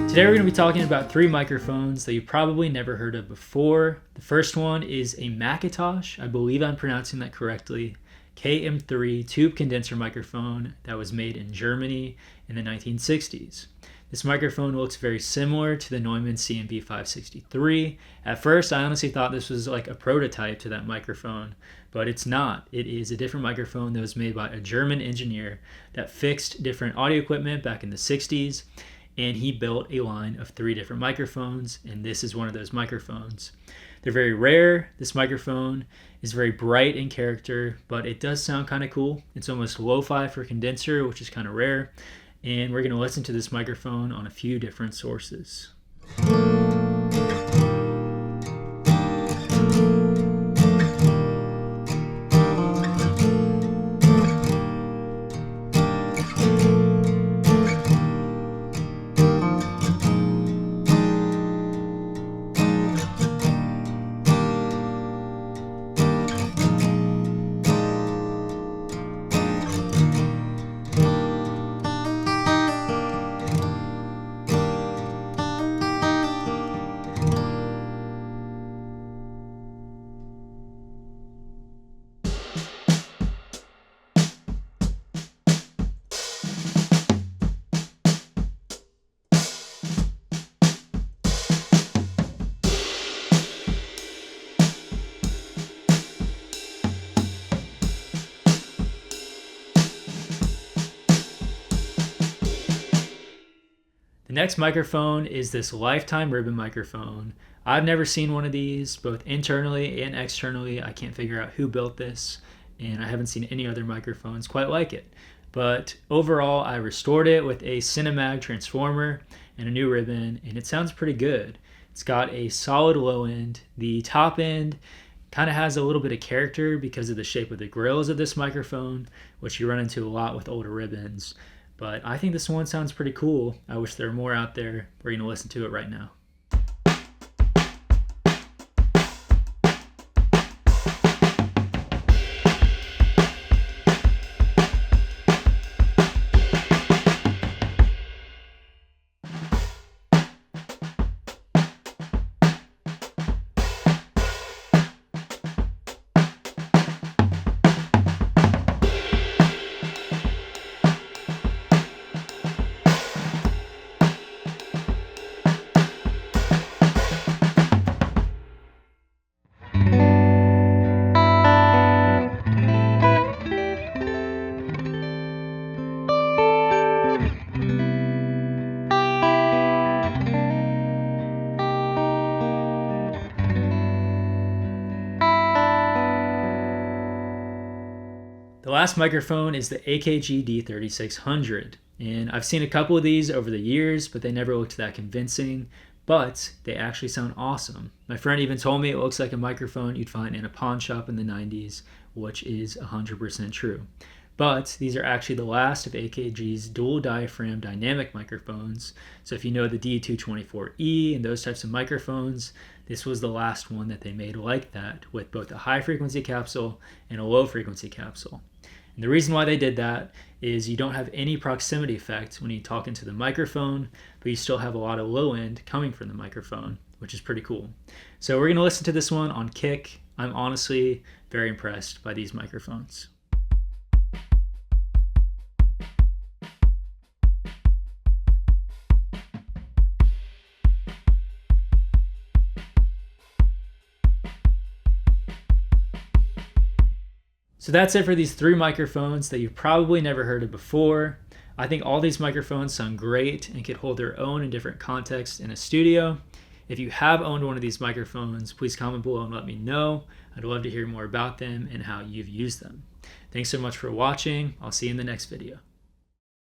Today we're going to be talking about three microphones that you probably never heard of before. The first one is a Machatsch, I believe I'm pronouncing that correctly, KM3 tube condenser microphone that was made in Germany in the 1960s. This microphone looks very similar to the Neumann CMB 563. At first, I honestly thought this was like a prototype to that microphone, but it's not. It is a different microphone that was made by a German engineer that fixed different audio equipment back in the 60s, and he built a line of three different microphones, and this is one of those microphones. They're very rare. This microphone is very bright in character, but it does sound kind of cool. It's almost lo-fi for condenser, which is kind of rare. And we're going to listen to this microphone on a few different sources. The next microphone is this lifetime ribbon microphone. I've never seen one of these, both internally and externally. I can't figure out who built this, and I haven't seen any other microphones quite like it. But overall, I restored it with a Cinemag transformer and a new ribbon, and it sounds pretty good. It's got a solid low end. The top end kind of has a little bit of character because of the shape of the grills of this microphone, which you run into a lot with older ribbons. But I think this one sounds pretty cool. I wish there were more out there. We're going to listen to it right now. The last microphone is the AKG D3600, and I've seen a couple of these over the years, but they never looked that convincing, but they actually sound awesome. My friend even told me it looks like a microphone you'd find in a pawn shop in the 90s, which is 100% true. But these are actually the last of AKG's dual diaphragm dynamic microphones. So if you know the D224E and those types of microphones, this was the last one that they made like that, with both a high frequency capsule and a low frequency capsule. And the reason why they did that is you don't have any proximity effect when you talk into the microphone, but you still have a lot of low end coming from the microphone, which is pretty cool. So we're going to listen to this one on kick. I'm honestly very impressed by these microphones. So that's it for these three microphones that you've probably never heard of before. I think all these microphones sound great and could hold their own in different contexts in a studio. If you have owned one of these microphones, please comment below and let me know. I'd love to hear more about them and how you've used them. Thanks so much for watching. I'll see you in the next video.